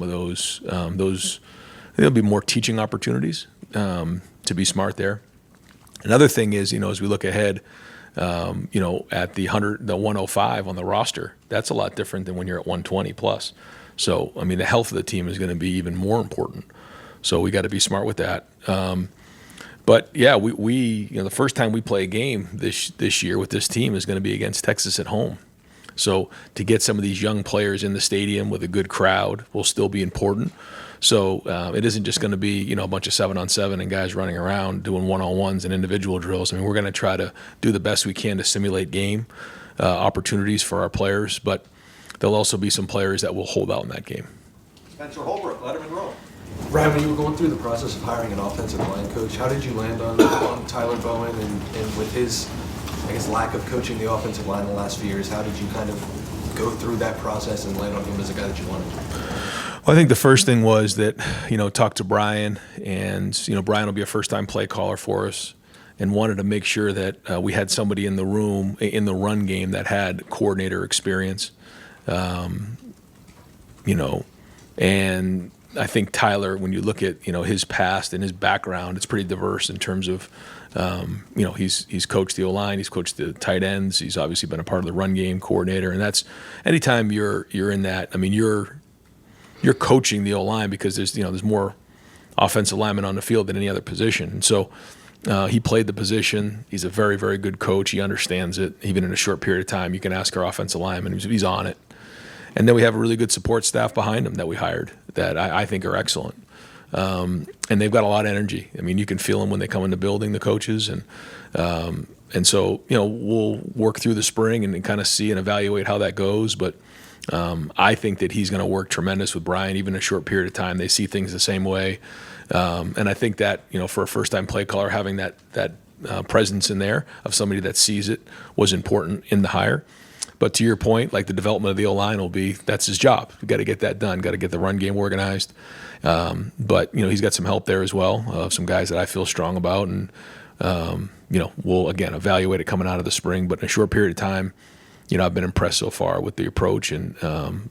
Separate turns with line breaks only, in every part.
of those there'll be more teaching opportunities to be smart there. Another thing is, as we look ahead, at the 105 on the roster, that's a lot different than when you're at 120 plus. So, the health of the team is going to be even more important. So we got to be smart with that. But yeah, we the first time we play a game this year with this team is going to be against Texas at home. So to get some of these young players in the stadium with a good crowd will still be important. So it isn't just going to be a bunch of 7-on-7 and guys running around doing one-on-ones and individual drills. We're going to try to do the best we can to simulate game opportunities for our players, but there'll also be some players that will hold out in that game.
Spencer Holbrook, Letterman Row.
Ryan, when you were going through the process of hiring an offensive line coach, how did you land on Tyler Bowen and with his, lack of coaching the offensive line in the last few years, how did you kind of go through that process and land on him as a guy that you wanted?
Well, I think the first thing was that, talk to Brian, and, Brian will be a first-time play caller for us, and wanted to make sure that we had somebody in the room, in the run game, that had coordinator experience, and I think Tyler, when you look at, his past and his background, it's pretty diverse in terms of, he's coached the O-line, he's coached the tight ends, he's obviously been a part of the run game coordinator, and that's anytime you're in that, you're coaching the O-line because there's more offensive linemen on the field than any other position. And so he played the position. He's a very, very good coach. He understands it. Even in a short period of time, you can ask our offensive lineman. He's on it. And then we have a really good support staff behind him that we hired that I think are excellent. And they've got a lot of energy. You can feel them when they come in the building, the coaches. And so, we'll work through the spring and kind of see and evaluate how that goes. But I think that he's going to work tremendous with Brian, even in a short period of time. They see things the same way. And I think that, for a first-time play caller, having that presence in there of somebody that sees it was important in the hire. But to your point, the development of the O-line that's his job. We've got to get that done, got to get the run game organized. But, he's got some help there as well, some guys that I feel strong about. And, we'll, again, evaluate it coming out of the spring. But in a short period of time, I've been impressed so far with the approach and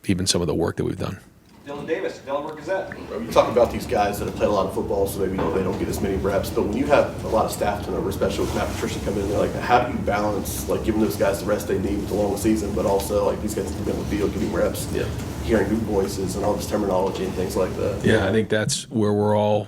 even some of the work that we've done.
Dylan Davis, Delaware Gazette.
You talk about these guys that have played a lot of football, so maybe they don't get as many reps. But when you have a lot of staff turnover, especially with Patricia coming in there, how do you balance giving those guys the rest they need with the long season, but also these guys can be on the field getting reps, hearing new voices and all this terminology and things like that?
Yeah, I think that's where we're all.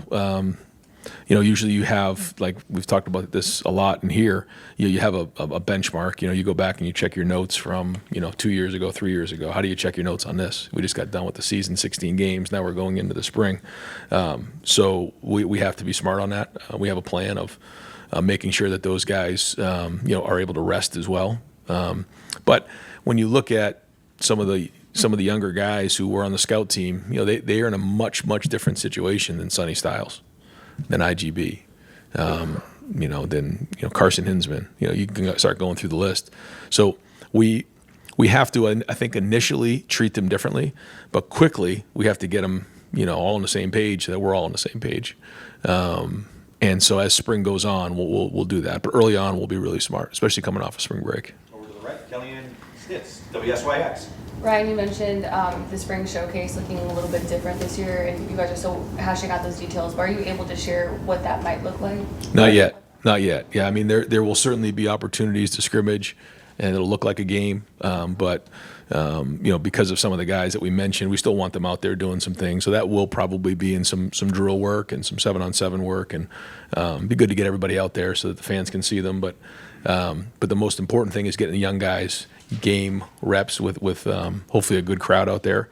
Usually you have, we've talked about this a lot in here, you have a benchmark. You go back and you check your notes from, 2 years ago, 3 years ago. How do you check your notes on this? We just got done with the season, 16 games. Now we're going into the spring. So we have to be smart on that. We have a plan of making sure that those guys, are able to rest as well. But when you look at some of the younger guys who were on the scout team, they are in a much, much different situation than Sonny Styles, than IGB, than Carson Hinsman. You can start going through the list. So we have to, I think, initially treat them differently, but quickly we have to get them, all on the same page, that we're all on the same page. And so as spring goes on, we'll do that. But early on, we'll be really smart, especially coming off a spring break.
Over to the right, Kellyanne Stitz, WSYX.
Ryan, you mentioned the spring showcase looking a little bit different this year, and you guys are still hashing out those details. But are you able to share what that might look like?
Not yet. Yeah, there will certainly be opportunities to scrimmage, and it'll look like a game. But because of some of the guys that we mentioned, we still want them out there doing some things. So that will probably be in some drill work and some 7-on-7 work, and be good to get everybody out there so that the fans can see them. But the most important thing is getting the young guys game reps with hopefully a good crowd out there,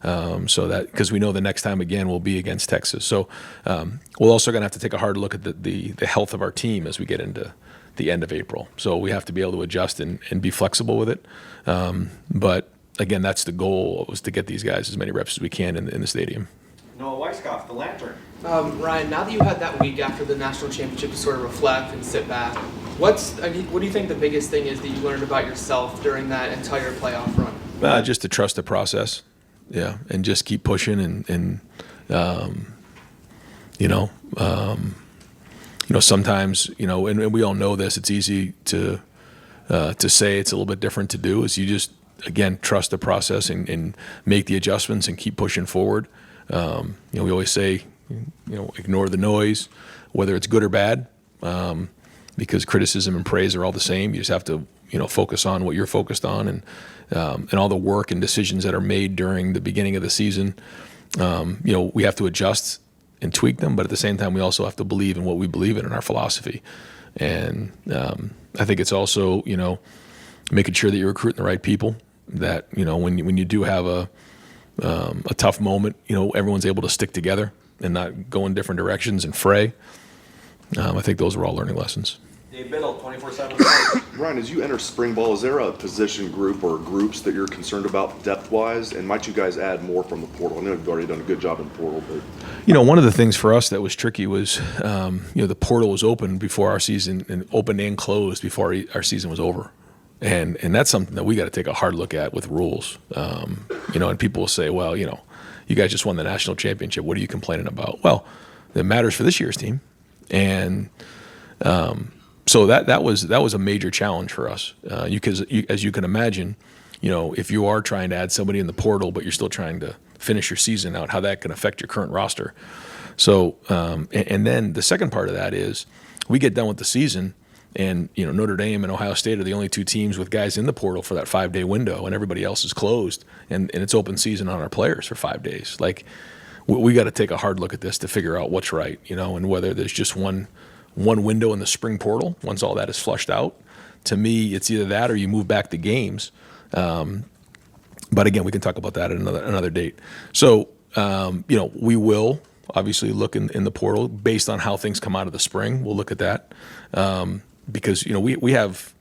so that, because we know the next time again will be against Texas. So we're also going to have to take a hard look at the health of our team as we get into the end of April. So we have to be able to adjust and be flexible with it. But again, that's the goal, was to get these guys as many reps as we can in the stadium.
Noah Weiskopf, the Lantern.
Ryan, now that you had that week after the national championship to sort of reflect and sit back, what do you think the biggest thing is that you learned about yourself during that entire playoff run?
Just to trust the process, and just keep pushing, and sometimes, and we all know this, it's easy to say, it's a little bit different to do, is you just, again, trust the process and make the adjustments and keep pushing forward. We always say, ignore the noise, whether it's good or bad, because criticism and praise are all the same. You just have to, focus on what you're focused on, and all the work and decisions that are made during the beginning of the season. We have to adjust and tweak them, but at the same time, we also have to believe in what we believe in our philosophy. And I think it's also, making sure that you're recruiting the right people. That when you do have a tough moment, everyone's able to stick together and not go in different directions and fray. I think those are all learning lessons.
Dave Biddle, 24/7.
Ryan, as you enter spring ball, is there a position group or groups that you're concerned about depth-wise? And might you guys add more from the portal? I know you've already done a good job in the portal, but
One of the things for us that was tricky was, the portal was open before our season, and open and closed before our season was over. And that's something that we got to take a hard look at with rules. And people will say, well, you guys just won the national championship. What are you complaining about? Well, it matters for this year's team. And so that was a major challenge for us. As you can imagine, if you are trying to add somebody in the portal, but you're still trying to finish your season out, how that can affect your current roster. So, and then the second part of that is we get done with the season, and Notre Dame and Ohio State are the only two teams with guys in the portal for that 5-day window, and everybody else is closed, and it's open season on our players for 5 days. Like, we got to take a hard look at this to figure out what's right, and whether there's just one window in the spring portal once all that is flushed out. To me, it's either that or you move back the games. But again, we can talk about that at another date. So, we will obviously look in the portal based on how things come out of the spring. We'll look at that because we have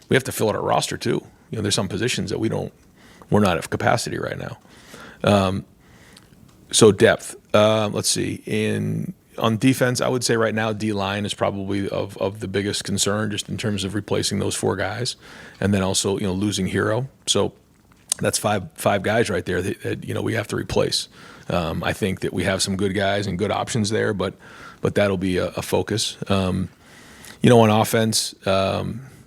to fill out our roster too. There's some positions that we're not at capacity right now. So depth. Let's see. On defense, I would say right now D-line is probably of the biggest concern, just in terms of replacing those 4 guys, and then also losing Hero. So that's five guys right there that we have to replace. I think that we have some good guys and good options there, but that'll be a focus. On offense,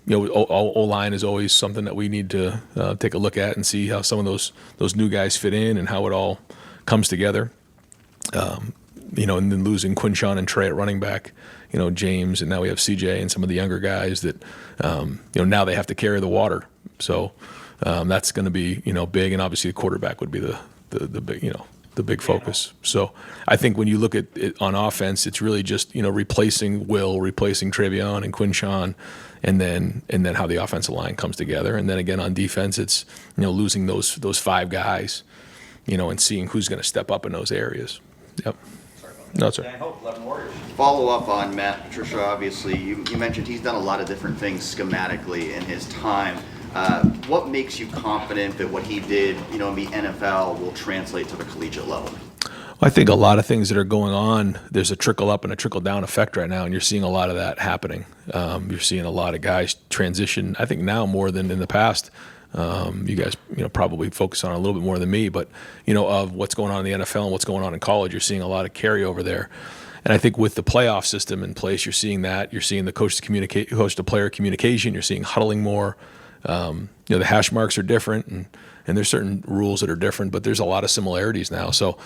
O-line is always something that we need to take a look at and see how some of those new guys fit in and how it all comes together. And then losing Quinshawn and Trey at running back, James, and now we have CJ and some of the younger guys that, now they have to carry the water. So that's going to be, big, and obviously the quarterback would be the big, the big focus. So I think when you look at it on offense, it's really just, replacing Will, replacing Travion and Quinshawn, and then how the offensive line comes together. And then again on defense, it's, losing those 5 guys, and seeing who's going to step up in those areas. Yep. No, sir.
Dan Hope, 11 Warriors.
Follow up on Matt Patricia, obviously, you mentioned he's done a lot of different things schematically in his time. What makes you confident that what he did, in the NFL will translate to the collegiate level?
I think a lot of things that are going on, there's a trickle up and a trickle down effect right now, and you're seeing a lot of that happening. You're seeing a lot of guys transition, I think now more than in the past. You guys, probably focus on it a little bit more than me, but, of what's going on in the NFL and what's going on in college, you're seeing a lot of carryover there. And I think with the playoff system in place, you're seeing that. You're seeing the coach to player communication. You're seeing huddling more. The hash marks are different, and there's certain rules that are different, but there's a lot of similarities now. So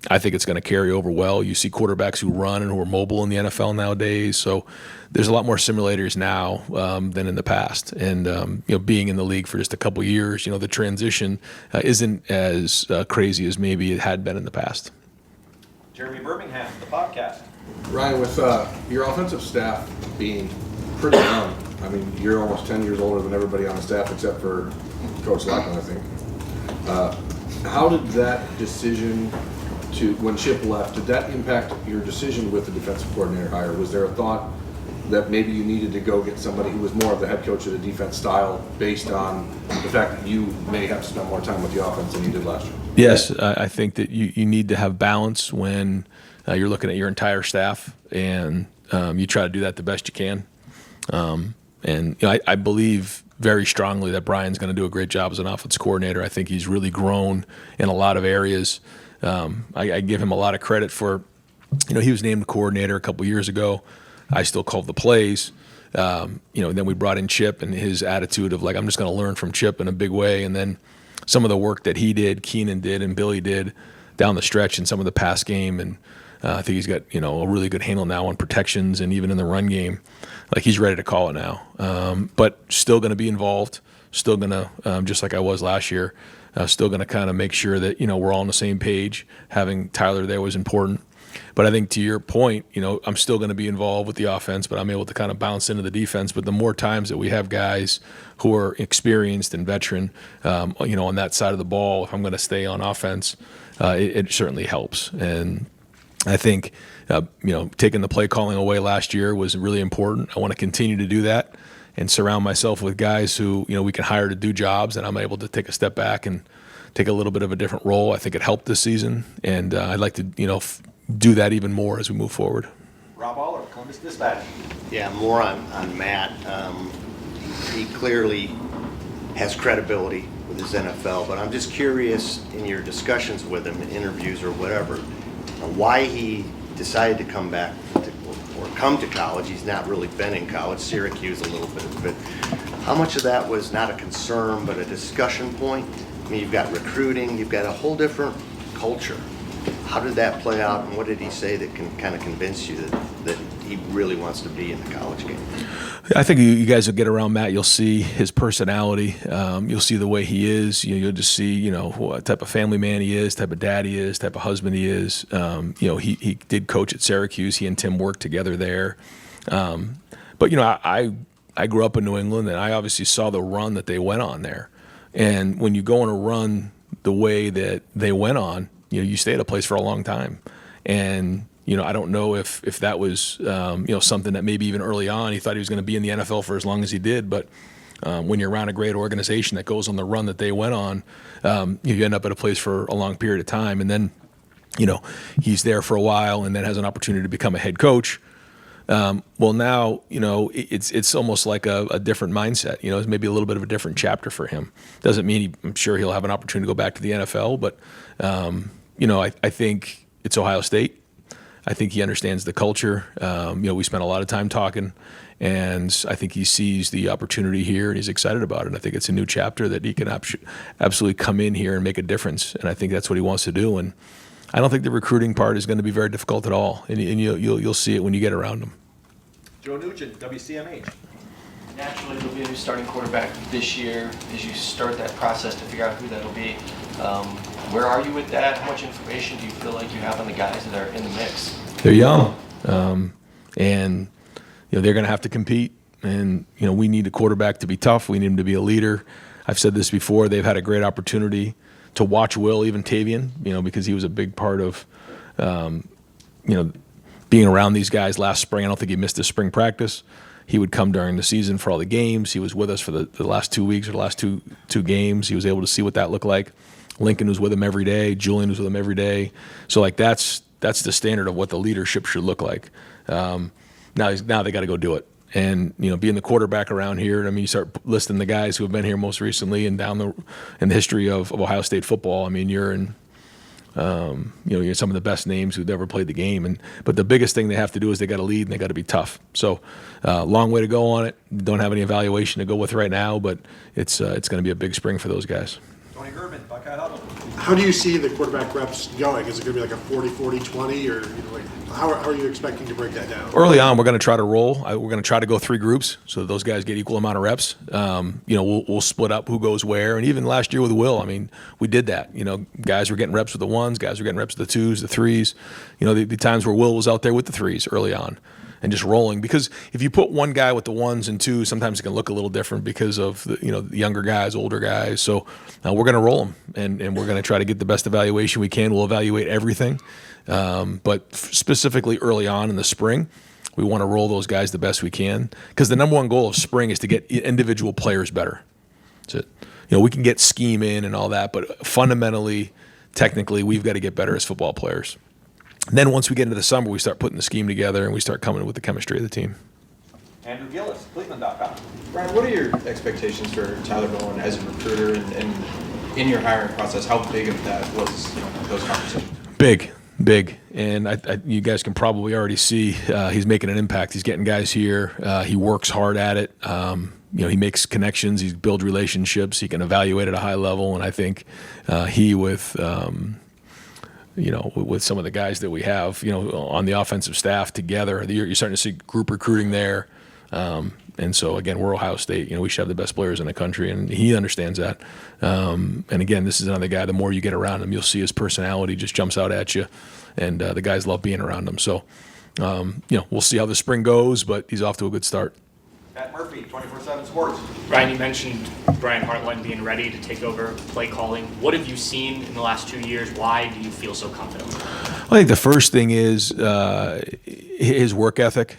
I think it's going to carry over well. You see quarterbacks who run and who are mobile in the NFL nowadays. So there's a lot more simulators now than in the past. And, being in the league for just a couple years, the transition isn't as crazy as maybe it had been in the past.
Jeremy Birmingham, the podcast.
Ryan, with your offensive staff being pretty young, I mean, you're almost 10 years older than everybody on the staff except for Coach Lackland, I think. How did that decision when Chip left, did that impact your decision with the defensive coordinator hire? Was there a thought that maybe you needed to go get somebody who was more of the head coach of the defense style based on the fact that you may have to spend more time with the offense than you did last year?
Yes, I think that you need to have balance when you're looking at your entire staff, and you try to do that the best you can. And I believe very strongly that Brian's going to do a great job as an offense coordinator. I think he's really grown in a lot of areas. I give him a lot of credit for, he was named coordinator a couple years ago. I still called the plays. Then we brought in Chip and his attitude of I'm just going to learn from Chip in a big way. And then some of the work that he did, Keenan did, and Billy did, down the stretch in some of the pass game, and I think he's got a really good handle now on protections and even in the run game. Like, he's ready to call it now, but still going to be involved. Still going to, just like I was last year, still going to kind of make sure that we're all on the same page. Having Tyler there was important. But I think to your point, I'm still going to be involved with the offense, but I'm able to kind of bounce into the defense. But the more times that we have guys who are experienced and veteran, on that side of the ball, if I'm going to stay on offense, it certainly helps. And I think, taking the play calling away last year was really important. I want to continue to do that and surround myself with guys who, we can hire to do jobs, and I'm able to take a step back and take a little bit of a different role. I think it helped this season, and I'd like to, do that even more as we move forward.
Rob Aller, Columbus Dispatch.
Yeah, more on Matt. He clearly has credibility with his NFL, but I'm just curious in your discussions with him, in interviews or whatever, why he decided to come back or come to college. He's not really been in college, Syracuse a little bit, but how much of that was not a concern but a discussion point? I mean, you've got recruiting, you've got a whole different culture. How did that play out, and what did he say that can kind of convince you that he really wants to be in the college game?
I think you guys will get around Matt. You'll see his personality. You'll see the way he is. You'll just see, what type of family man he is, type of dad he is, type of husband he is. He did coach at Syracuse. He and Tim worked together there. But I grew up in New England, and I obviously saw the run that they went on there. And when you go on a run the way that they went on, you stay at a place for a long time. And, I don't know if that was, something that maybe even early on he thought he was going to be in the NFL for as long as he did. But when you're around a great organization that goes on the run that they went on, you end up at a place for a long period of time. And then, he's there for a while and then has an opportunity to become a head coach. Well, now, it's almost like a different mindset. It's maybe a little bit of a different chapter for him. Doesn't mean I'm sure he'll have an opportunity to go back to the NFL, but, I think it's Ohio State. I think he understands the culture. We spent a lot of time talking, and I think he sees the opportunity here, and he's excited about it. And I think it's a new chapter that he can absolutely come in here and make a difference. And I think that's what he wants to do. And I don't think the recruiting part is going to be very difficult at all, and you'll see it when you get around him.
Joe Nugent, WCMH.
Naturally, there'll be a new starting quarterback this year as you start that process to figure out who that'll be. Where are you with that? How much information do you feel like you have on the guys that are in the mix?
They're young, and they're going to have to compete. And we need a quarterback to be tough. We need him to be a leader. I've said this before. They've had a great opportunity to watch Will, even Tavian, because he was a big part of, being around these guys last spring. I don't think he missed his spring practice. He would come during the season for all the games. He was with us for the last 2 weeks or the last two games. He was able to see what that looked like. Lincoln was with him every day. Julian was with him every day. So that's the standard of what the leadership should look like. Now they got to go do it. And being the quarterback around here, you start listing the guys who have been here most recently and down in the history of Ohio State football. You're in. You're some of the best names who've ever played the game. But the biggest thing they have to do is they got to lead and they got to be tough. So long way to go on it. Don't have any evaluation to go with right now, but it's going to be a big spring for those guys.
Tony German, Buckeye Huddle.
How do you see the quarterback reps going? Is it going to be like a 40-40-20, or how are you expecting to break that down?
Early on, we're going to try to roll. We're going to try to go 3 groups so that those guys get equal amount of reps. We'll split up who goes where. And even last year with Will, we did that. Guys were getting reps with the 1s, guys were getting reps with the 2s, the 3s. The times where Will was out there with the 3s early on and just rolling. Because if you put one guy with the 1s and 2s, sometimes it can look a little different because of the younger guys, older guys. So we're going to roll them, and we're going to try to get the best evaluation we can. We'll evaluate everything. But specifically early on in the spring, we want to roll those guys the best we can, because the number one goal of spring is to get individual players better. That's it. We can get scheme in and all that, but fundamentally, technically, we've got to get better as football players. And then once we get into the summer, we start putting the scheme together and we start coming with the chemistry of the team.
Andrew Gillis, Cleveland.com.
Brian, what are your expectations for Tyler Bowen as a recruiter, and in your hiring process, how big of that was those conversations?
Big. And you guys can probably already see he's making an impact. He's getting guys here. He works hard at it. He makes connections. He builds relationships. He can evaluate at a high level. And I think he with with some of the guys that we have, on the offensive staff together. You're starting to see group recruiting there. And so, again, we're Ohio State. We should have the best players in the country, and he understands that. And, again, this is another guy, the more you get around him, you'll see his personality just jumps out at you, and the guys love being around him. So, we'll see how the spring goes, but he's off to a good start.
Pat Murphy, 24/7 Sports.
Ryan, you mentioned Brian Hartline being ready to take over play calling. What have you seen in the last 2 years? Why do you feel so confident?
I think the first thing is his work ethic.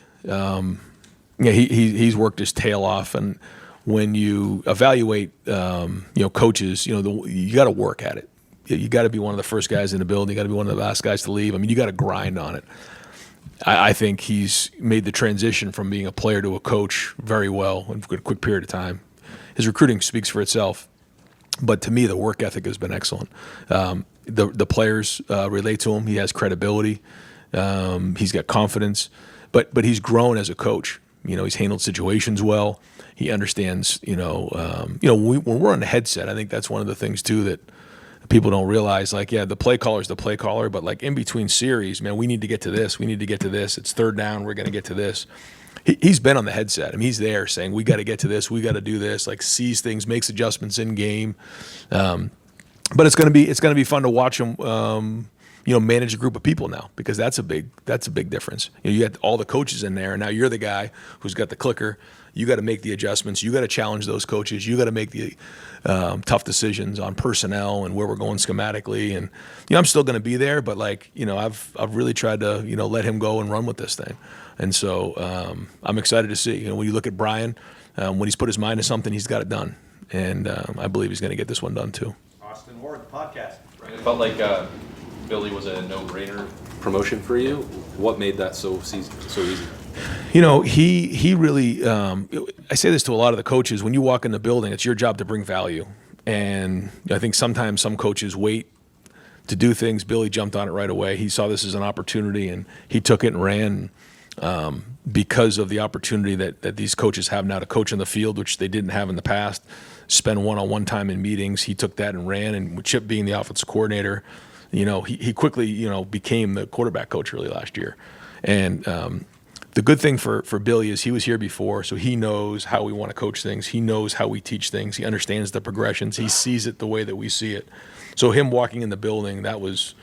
He's worked his tail off, and when you evaluate, coaches, you got to work at it. You got to be one of the first guys in the building. You got to be one of the last guys to leave. I mean, you got to grind on it. I think he's made the transition from being a player to a coach very well in a quick period of time. His recruiting speaks for itself, but to me, the work ethic has been excellent. The players relate to him. He has credibility. He's got confidence, but he's grown as a coach. He's handled situations well. He understands. When we're on the headset, I think that's one of the things too that people don't realize. Like, yeah, the play caller is the play caller, but like in between series, man, we need to get to this. We need to get to this. It's third down. We're going to get to this. He's been on the headset. I mean, he's there saying, we got to get to this. We got to do this. Like, sees things, makes adjustments in game. But it's going to be fun to watch him. Manage a group of people now, because that's a big difference. You got all the coaches in there, and now you're the guy who's got the clicker. You got to make the adjustments. You got to challenge those coaches. You got to make the tough decisions on personnel and where we're going schematically. And I'm still going to be there, but I've really tried to let him go and run with this thing. And so I'm excited to see. When you look at Brian, when he's put his mind to something, he's got it done. And I believe he's going to get this one done too.
Austin Ward, the podcast.
Right. It felt like Billy was a no-brainer promotion for you. What made that so easy?
He really. I say this to a lot of the coaches. When you walk in the building, it's your job to bring value. And I think sometimes some coaches wait to do things. Billy jumped on it right away. He saw this as an opportunity, and he took it and ran. Because of the opportunity that these coaches have now to coach in the field, which they didn't have in the past, spend one-on-one time in meetings. He took that and ran. And with Chip being the offensive coordinator, he quickly, became the quarterback coach really last year. And the good thing for Billy is he was here before, so he knows how we want to coach things. He knows how we teach things. He understands the progressions. He sees it the way that we see it. So him walking in the building, that was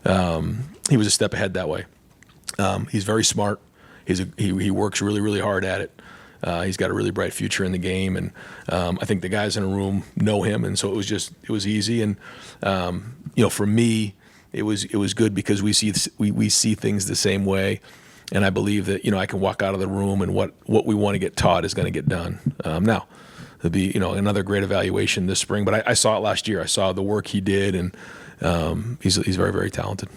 he was a step ahead that way. He's very smart. He works really, really hard at it. He's got a really bright future in the game, and I think the guys in the room know him, and so it was easy. And for me, it was good because we see things the same way, and I believe that I can walk out of the room and what we want to get taught is going to get done. Now, there'll be another great evaluation this spring, but I saw it last year. I saw the work he did, and he's very, very talented.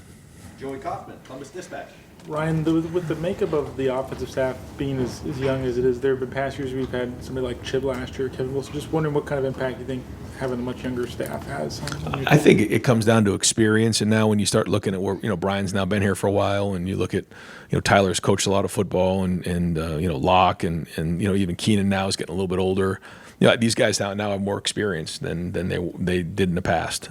Joey Kaufman, Columbus Dispatch.
Ryan, with the makeup of the offensive staff being as young as it is, there have been past years we've had somebody like Chib last year, Kevin Wilson. Just wondering what kind of impact you think having a much younger staff has on your
I think it comes down to experience, and now when you start looking at where Brian's now been here for a while, and you look at Tyler's coached a lot of football, and Locke and even Keenan now is getting a little bit older. These guys now have more experience than they did in the past.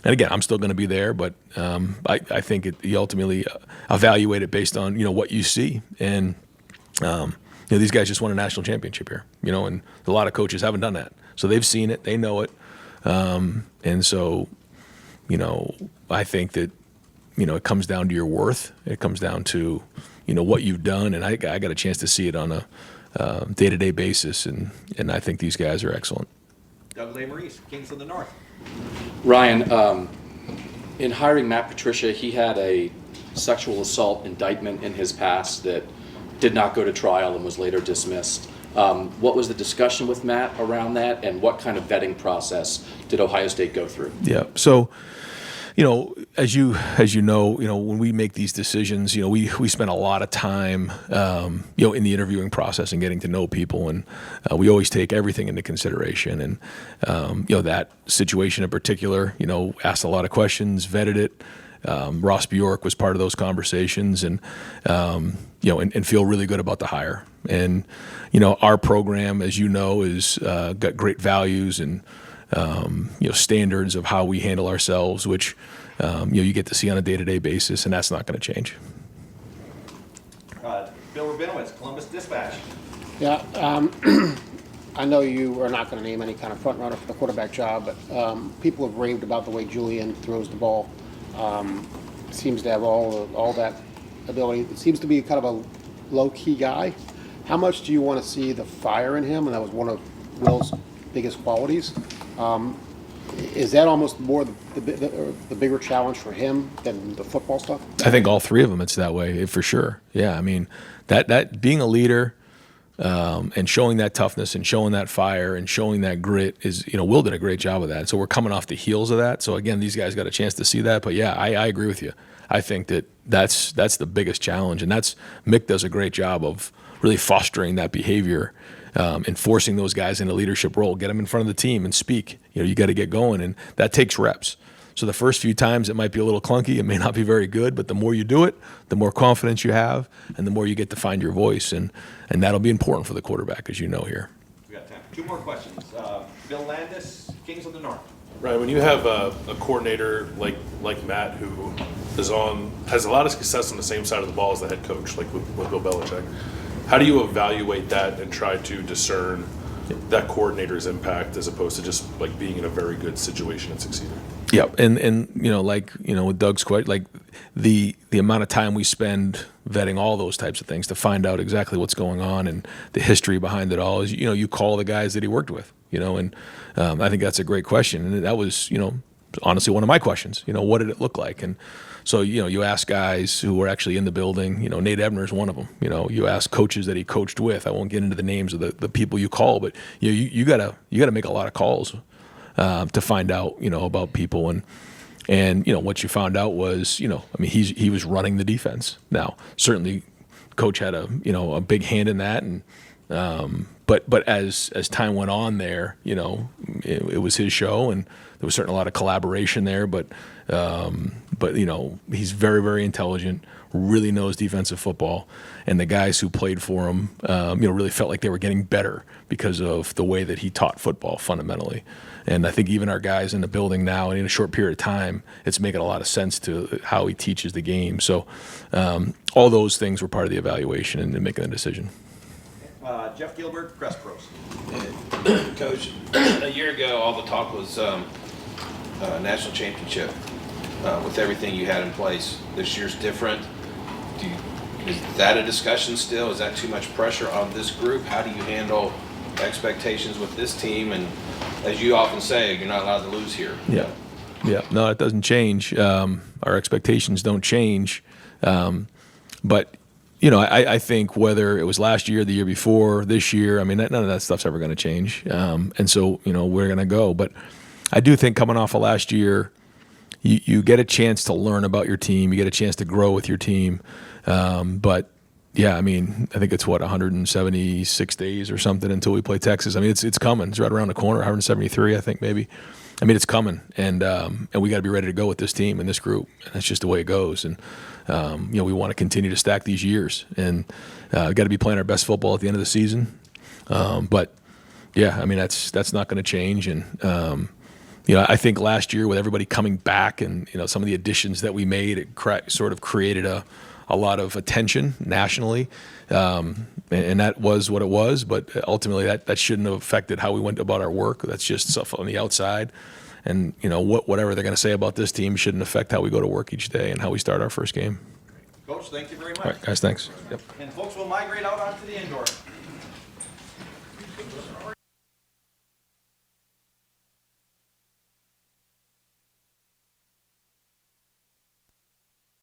And again, I'm still going to be there, but I think you ultimately evaluate it based on what you see. And these guys just won a national championship here, and a lot of coaches haven't done that, so they've seen it, they know it, and so I think that it comes down to your worth. It comes down to what you've done, and I got a chance to see it on a day-to-day basis, and I think these guys are excellent.
Doug Maurice, Kings of the North.
Ryan, in hiring Matt Patricia, he had a sexual assault indictment in his past that did not go to trial and was later dismissed. What was the discussion with Matt around that, and what kind of vetting process did Ohio State go through?
Yeah, so as you know, when we make these decisions, we spend a lot of time, in the interviewing process and getting to know people, and we always take everything into consideration. And that situation in particular, asked a lot of questions, vetted it. Ross Bjork was part of those conversations, and and feel really good about the hire. And our program, as is got great values and standards of how we handle ourselves, which you get to see on a day-to-day basis, and that's not going to change.
Bill Rabinowitz, Columbus Dispatch.
Yeah, I know you are not going to name any kind of front runner for the quarterback job, but people have raved about the way Julian throws the ball. Seems to have all that ability. It seems to be kind of a low-key guy. How much do you want to see the fire in him? And that was one of Will's biggest qualities. Is that almost more the bigger challenge for him than the football stuff?
I think all three of them, it's that way, for sure. Yeah, I mean, that being a leader and showing that toughness and showing that fire and showing that grit is, Will did a great job of that. So we're coming off the heels of that. So again, these guys got a chance to see that. But yeah, I agree with you. I think that's the biggest challenge, and Mick does a great job of really fostering that behavior. And forcing those guys in a leadership role, get them in front of the team and speak. You got to get going, and that takes reps. So the first few times it might be a little clunky, it may not be very good, but the more you do it, the more confidence you have, and the more you get to find your voice, and that'll be important for the quarterback, as you know here.
We got time for 2 more questions. Bill Landis, Kings of the North.
Right, when you have a coordinator like Matt who has a lot of success on the same side of the ball as the head coach, like with Bill Belichick, how do you evaluate that and try to discern that coordinator's impact as opposed to just like being in a very good situation and succeeding?
Yeah, and with Doug's quite like the amount of time we spend vetting all those types of things to find out exactly what's going on and the history behind it all is you call the guys that he worked with, and I think that's a great question, and that was honestly one of my questions. What did it look like? And so, you ask guys who were actually in the building, Nate Ebner is one of them. You ask coaches that he coached with. I won't get into the names of the people you call, but you gotta make a lot of calls to find out, about people. And what you found out was, he was running the defense. Now, certainly coach had a big hand in that. And, but as time went on there, it was his show, and there was certainly a lot of collaboration there, but he's very, very intelligent, really knows defensive football, and the guys who played for him, really felt like they were getting better because of the way that he taught football fundamentally. And I think even our guys in the building now, and in a short period of time, it's making a lot of sense to how he teaches the game. So all those things were part of the evaluation and making the decision.
Jeff Gilbert, Press Pros.
Coach, a year ago, all the talk was national championship with everything you had in place. This year's different. Is that a discussion still? Is that too much pressure on this group? How do you handle expectations with this team? And as you often say, you're not allowed to lose here.
Yeah. No, it doesn't change. Our expectations don't change. But I think whether it was last year, the year before, this year, none of that stuff's ever going to change. And so, we're going to go. But I do think coming off of last year, you get a chance to learn about your team. You get a chance to grow with your team. But yeah, I think it's 176 days or something until we play Texas. It's coming. It's right around the corner. 173, I think maybe. It's coming, and we got to be ready to go with this team and this group. And that's just the way it goes. And we want to continue to stack these years, and we got to be playing our best football at the end of the season. But yeah, that's not going to change. And I think last year with everybody coming back and some of the additions that we made, it sort of created a lot of attention nationally, and that was what it was. But ultimately, that shouldn't have affected how we went about our work. That's just stuff on the outside, and whatever they're going to say about this team shouldn't affect how we go to work each day and how we start our first game.
Coach, thank you very much.
All right, guys, thanks. Yep.
And folks will migrate out onto the indoor.